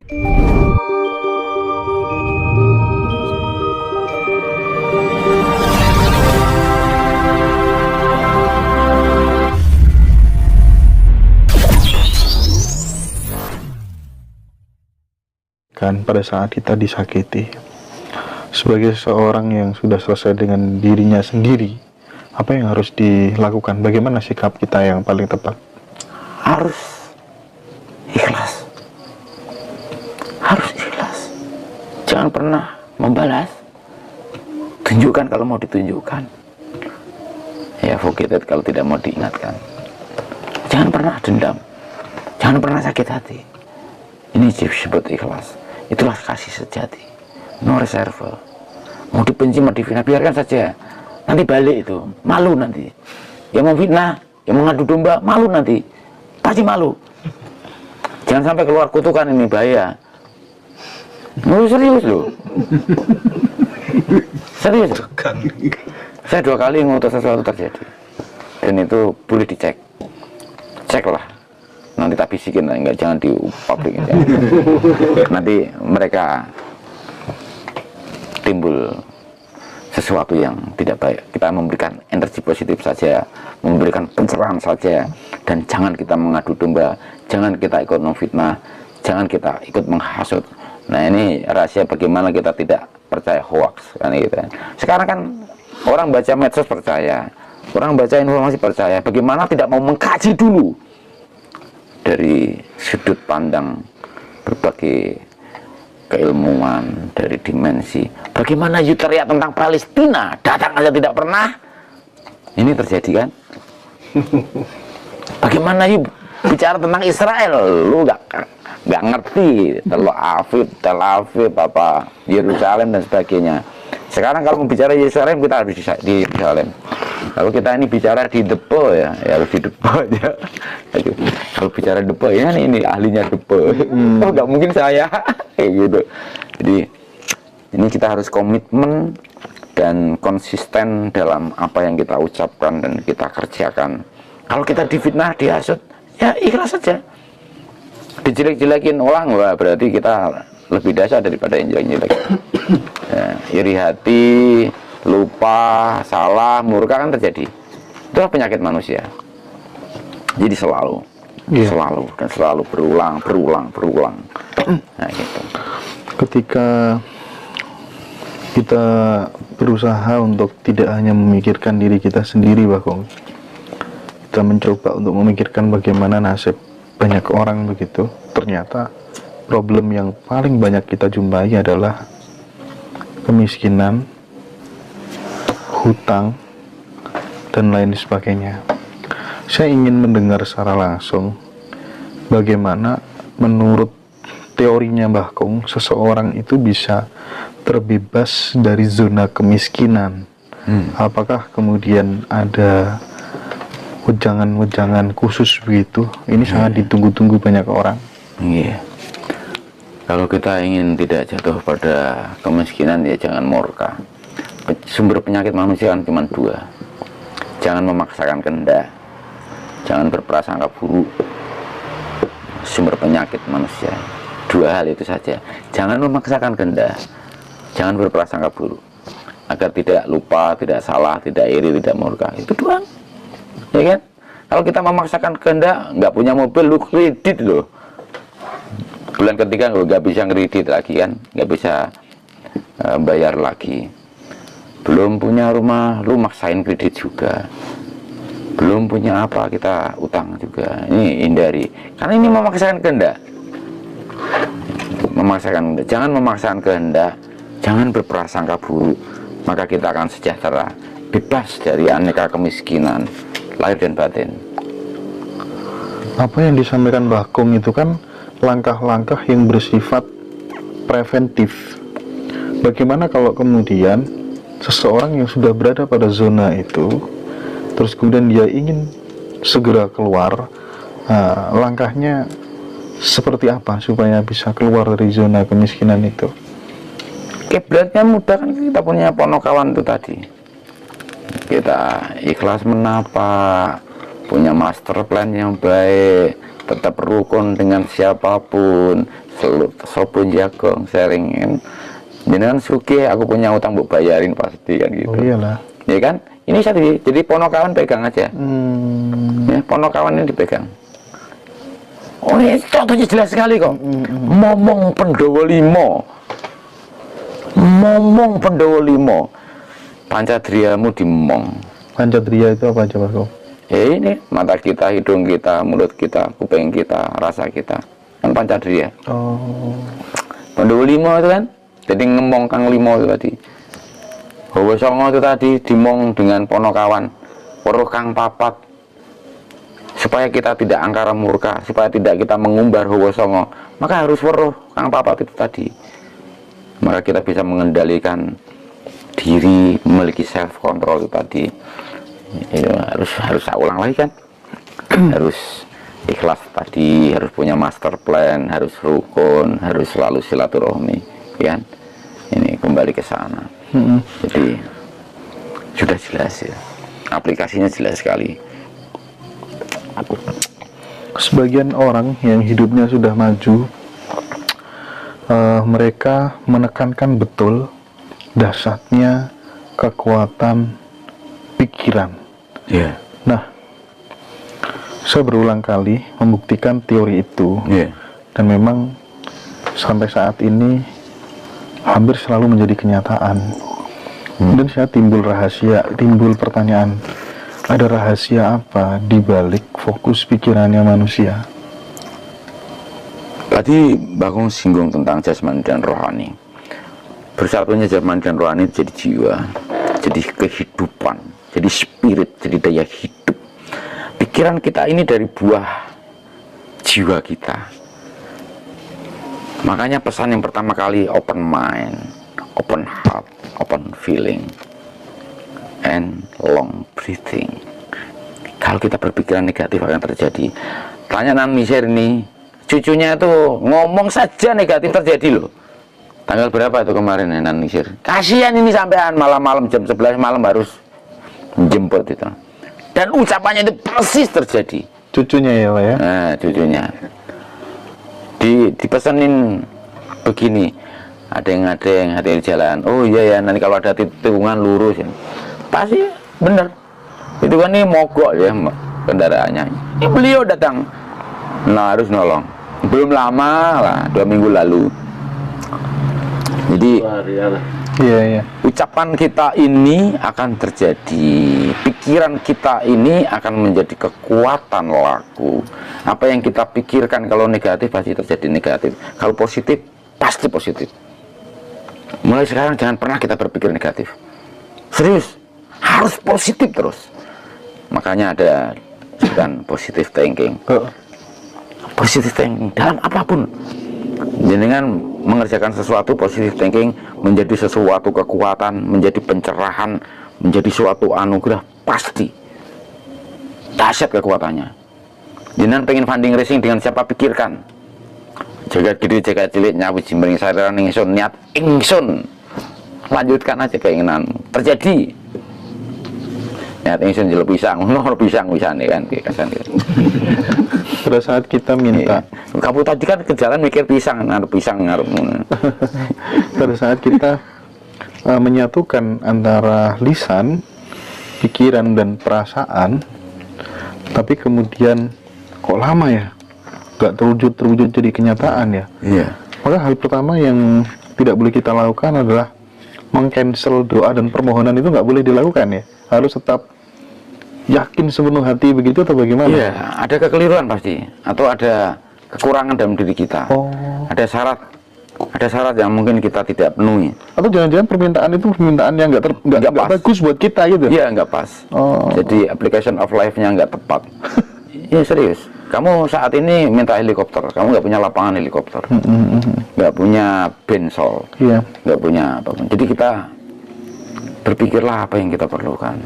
Kan pada saat kita disakiti, sebagai seseorang yang sudah selesai dengan dirinya sendiri, apa yang harus dilakukan? Bagaimana sikap kita yang paling tepat? Harus ikhlas. Harus ikhlas. Jangan pernah membalas. Tunjukkan kalau mau ditunjukkan. Ya, forget it kalau tidak mau diingatkan. Jangan pernah dendam. Jangan pernah sakit hati. Ini disebut ikhlas. Itulah kasih sejati. No reserve. Mau dibenci, mau difitnah, biarkan saja. Nanti balik itu. Malu nanti. Yang mau fitnah, yang mengadu domba, malu nanti. Pasti malu. Jangan sampai keluar kutukan, ini bahaya. Serius loh. Serius. Saya 2 kali ngutus sesuatu terjadi. Dan itu boleh dicek. Ceklah. Nanti tak bisikin, enggak, jangan di publik ya. Nanti mereka timbul sesuatu yang tidak baik. Kita memberikan energi positif saja, memberikan pencerahan saja, dan jangan kita mengadu domba, jangan kita ikut memfitnah, jangan kita ikut menghasut. Nah, ini rahasia bagaimana kita tidak percaya hoax kan gitu. Sekarang kan orang baca medsos percaya, orang baca informasi percaya. Bagaimana tidak mau mengkaji dulu dari sudut pandang berbagai keilmuan, dari dimensi. Bagaimana you teriak tentang Palestina, datang aja tidak pernah. Ini terjadi kan? Bagaimana you bicara tentang Israel, lu nggak ngerti Tel Aviv, apa Yerusalem dan sebagainya. Sekarang kalau bicara Yerusalem, kita harus di Yerusalem. Kalau kita ini bicara di Depo ya harus di Depo aja. Kalau bicara Depo ya ini ahlinya Depo. Oh, nggak mungkin saya kayak gitu. Jadi ini kita harus komitmen dan konsisten dalam apa yang kita ucapkan dan kita kerjakan. Kalau kita difitnah, dihasut, ya ikhlas saja. Dijelek-jelekin orang, wah berarti kita lebih dahsyat daripada yang jelek-jelek. Ya, iri hati, lupa, salah, murka kan terjadi. Itulah penyakit manusia. Jadi selalu dan selalu berulang. Nah, gitu. Ketika kita berusaha untuk tidak hanya memikirkan diri kita sendiri, Bagong, kita mencoba untuk memikirkan bagaimana nasib banyak orang begitu. Ternyata problem yang paling banyak kita jumpai adalah kemiskinan, hutang, dan lain sebagainya. Saya ingin mendengar secara langsung bagaimana menurut teorinya Mbah Kong seseorang itu bisa terbebas dari zona kemiskinan. Apakah kemudian ada wejangan-wejangan khusus begitu? Ini sangat ditunggu-tunggu banyak orang. Iya. Kalau kita ingin tidak jatuh pada kemiskinan, ya jangan murka. Sumber penyakit manusia kan cuma 2. Jangan memaksakan kehendak, jangan berprasangka buruk. Sumber penyakit manusia 2 hal itu saja. Jangan memaksakan kehendak, jangan berprasangka buruk, agar tidak lupa, tidak salah, tidak iri, tidak murka. Itu doang, ya kan? Kalau kita memaksakan kehendak, nggak punya mobil, lu kredit loh. Bulan ketiga nggak bisa kredit lagi kan, nggak bisa bayar lagi. Belum punya rumah, lu maksain kredit juga. Belum punya apa, kita utang juga. Ini hindari, karena ini memaksakan kehendak. Jangan memaksakan kehendak, jangan berprasangka buruk, maka kita akan sejahtera, bebas dari aneka kemiskinan lahir dan batin. Apa yang disampaikan Mbah Kong itu kan langkah-langkah yang bersifat preventif. Bagaimana kalau kemudian seseorang yang sudah berada pada zona itu, terus kemudian dia ingin segera keluar, langkahnya seperti apa supaya bisa keluar dari zona kemiskinan itu? Kiblatnya mudah kan, kita punya ponokawan itu tadi. Kita ikhlas menapa, punya master plan yang baik, tetap rukun dengan siapapun, sopun jagong sharingin. Jangan sugih aku punya utang mbok bayarin pasti kan gitu. Oh iyalah. Ya kan? Ini jadi ponokawan pegang aja. Ya, ponokawan ini dipegang. Oh ini contohnya jelas sekali kok. Momong Pendowo Limo. Momong Pendowo Limo. Pancadriamu dimong. Pancadria itu apa coba kau? Ini mata kita, hidung kita, mulut kita, kuping kita, rasa kita. Kan pancadria. Oh. Pendowo Limo itu kan. Jadi ngemong kang limo itu tadi. Hawa Songo itu tadi dimong dengan ponokawan. Weruh kang papat. Supaya kita tidak angkara murka, supaya tidak kita mengumbar Hawa Songo, maka harus weruh kang papat itu tadi. Maka kita bisa mengendalikan diri, memiliki self control itu tadi. Itu harus saya ulang lagi kan. Harus ikhlas tadi, harus punya master plan, harus rukun, harus selalu silaturahmi, kan? Ini kembali ke sana. Jadi sudah jelas ya, aplikasinya jelas sekali. Sebagian orang yang hidupnya sudah maju, mereka menekankan betul dahsyatnya kekuatan pikiran. Yeah. Nah, saya berulang kali membuktikan teori itu, dan memang sampai saat ini hampir selalu menjadi kenyataan. Dan saya timbul pertanyaan, ada rahasia apa di balik fokus pikirannya manusia? Tadi Bagong singgung tentang jasmani dan rohani. Bersatunya jasmani dan rohani jadi jiwa, jadi kehidupan, jadi spirit, jadi daya hidup. Pikiran kita ini dari buah jiwa kita. Makanya pesan yang pertama kali open mind, open heart, open feeling, and long breathing. Kalau kita berpikiran negatif akan terjadi. Tanya Nan Misir ini, cucunya itu ngomong saja negatif terjadi loh. Tanggal berapa itu kemarin Nan Misir? Kasihan ini sampean malam-malam jam 11 malam harus menjemput itu. Dan ucapannya itu persis terjadi. Cucunya ya Pak ya? Nah, cucunya. Dipesenin begini, ada yang di jalan. Oh iya ya, nanti kalau ada tikungan lurus ya. Pasti bener. Itu kan ini mogok ya kendaraannya. Ini beliau datang. Nah, harus nolong. Belum lama lah, 2 minggu lalu. Jadi Iya. ucapan kita ini akan terjadi, pikiran kita ini akan menjadi kekuatan laku. Apa yang kita pikirkan kalau negatif pasti terjadi negatif, kalau positif pasti positif. Mulai sekarang jangan pernah kita berpikir negatif, serius, harus positif terus. Makanya ada kan positive thinking. Positive thinking dalam apapun. Dengan mengerjakan sesuatu, positive thinking menjadi sesuatu kekuatan, menjadi pencerahan, menjadi suatu anugerah, pasti dahsyat kekuatannya. Jangan pengen funding racing dengan siapa, pikirkan. Jaga diri, jaga cilik, nyawi jimbering saya ingsun, niat ingsun, lanjutkan aja keinginan terjadi. Niat ingsun jelek pisang, pisang kan, Pada saat kita minta, kamu tadi kan ke jalan mikir pisang ngarep. Pada saat kita menyatukan antara lisan, pikiran dan perasaan, tapi kemudian kok lama ya, gak terwujud jadi kenyataan ya. Iya. Maka hal pertama yang tidak boleh kita lakukan adalah meng-cancel doa dan permohonan. Itu nggak boleh dilakukan ya. Harus tetap yakin sepenuh hati begitu atau bagaimana? Iya, ada kekeliruan pasti, atau ada kekurangan dalam diri kita. Ada syarat yang mungkin kita tidak penuhi. Atau jangan-jangan permintaan itu permintaan yang nggak bagus buat kita gitu? Iya, nggak pas. Jadi application of life-nya nggak tepat. Iya serius. Kamu saat ini minta helikopter, kamu nggak punya lapangan helikopter, nggak punya bensol, nggak punya apapun. Jadi kita berpikirlah apa yang kita perlukan.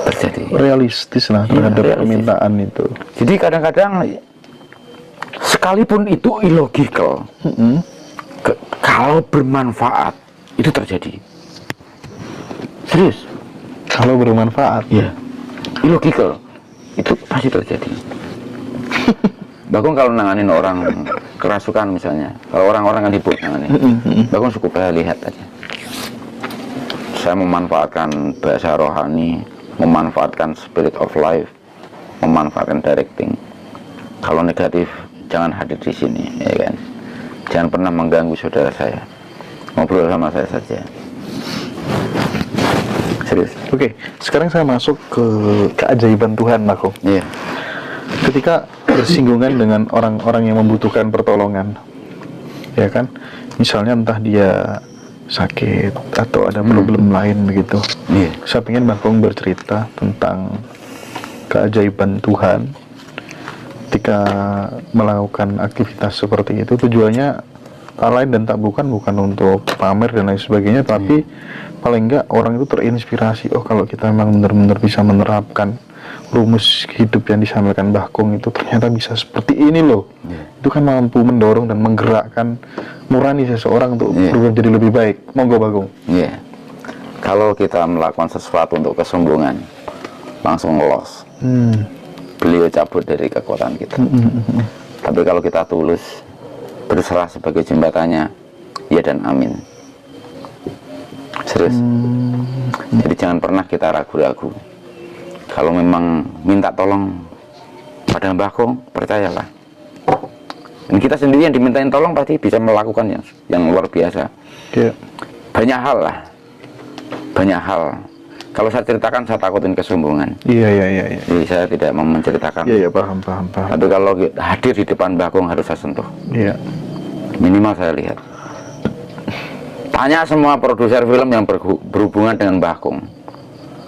Terjadi realistis lah terhadap permintaan itu. Jadi kadang-kadang sekalipun itu illogical, kalau bermanfaat itu terjadi. Serius. Kalau bermanfaat, ya illogical itu pasti terjadi. Bagong kalau nanganin orang kerasukan misalnya, kalau orang-orang kan hibur nanganin, Bagong cukup saya lihat aja. Saya memanfaatkan bahasa rohani, memanfaatkan spirit of life, memanfaatkan directing. Kalau negatif jangan hadir di sini, ya kan? Jangan pernah mengganggu saudara saya. Ngobrol sama saya saja. Serius. Oke, sekarang saya masuk ke keajaiban Tuhan, Bagong. Iya. Ketika bersinggungan dengan orang-orang yang membutuhkan pertolongan, ya kan? Misalnya entah dia sakit atau ada problem lain begitu. Iya. Saya pengen Bagong bercerita tentang keajaiban Tuhan ketika melakukan aktivitas seperti itu. Tujuannya lain dan tak bukan untuk pamer dan lain sebagainya, tapi paling enggak orang itu terinspirasi. Oh, kalau kita memang benar-benar bisa menerapkan rumus hidup yang disampaikan Bagong itu ternyata bisa seperti ini loh. Itu kan mampu mendorong dan menggerakkan nurani seseorang untuk berubah jadi lebih baik. Monggo Bagong. Iya. Kalau kita melakukan sesuatu untuk kesombongan, langsung loss. Beliau cabut dari kekuatan kita. Tapi kalau kita tulus, berserah sebagai jembatannya, ya dan amin. Serius. Jadi jangan pernah kita ragu-ragu. Kalau memang minta tolong pada Bagong, percayalah. Dan kita sendiri yang dimintain tolong pasti bisa melakukan yang luar biasa. Yeah. Banyak hal lah. Banyak hal. Kalau saya ceritakan saya takutin kesombongan. Iya. Jadi saya tidak mau menceritakan. Iya, paham. Tapi kalau hadir di depan Bagong harus saya sentuh. Iya. Minimal saya lihat. Tanya semua produser film yang berhubungan dengan Bagong,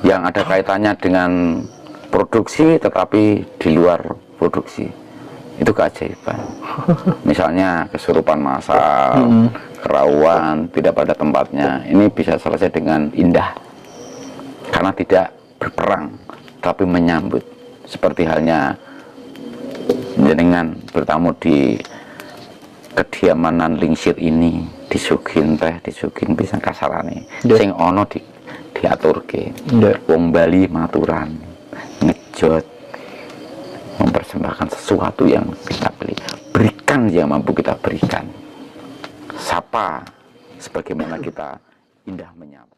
yang ada kaitannya dengan produksi tetapi di luar produksi, itu keajaiban. Misalnya kesurupan massal, kerauan tidak pada tempatnya, ini bisa selesai dengan indah karena tidak berperang tapi menyambut. Seperti halnya jenengan bertamu di kediaman Nan Lingsit ini, disuguhin teh, disuguhin pisang kasarane, sing ono diaturke. Wong Bali maturan, ngejot, mempersembahkan sesuatu yang kita beli, berikan yang mampu kita berikan, sapa sebagaimana kita indah menyapa.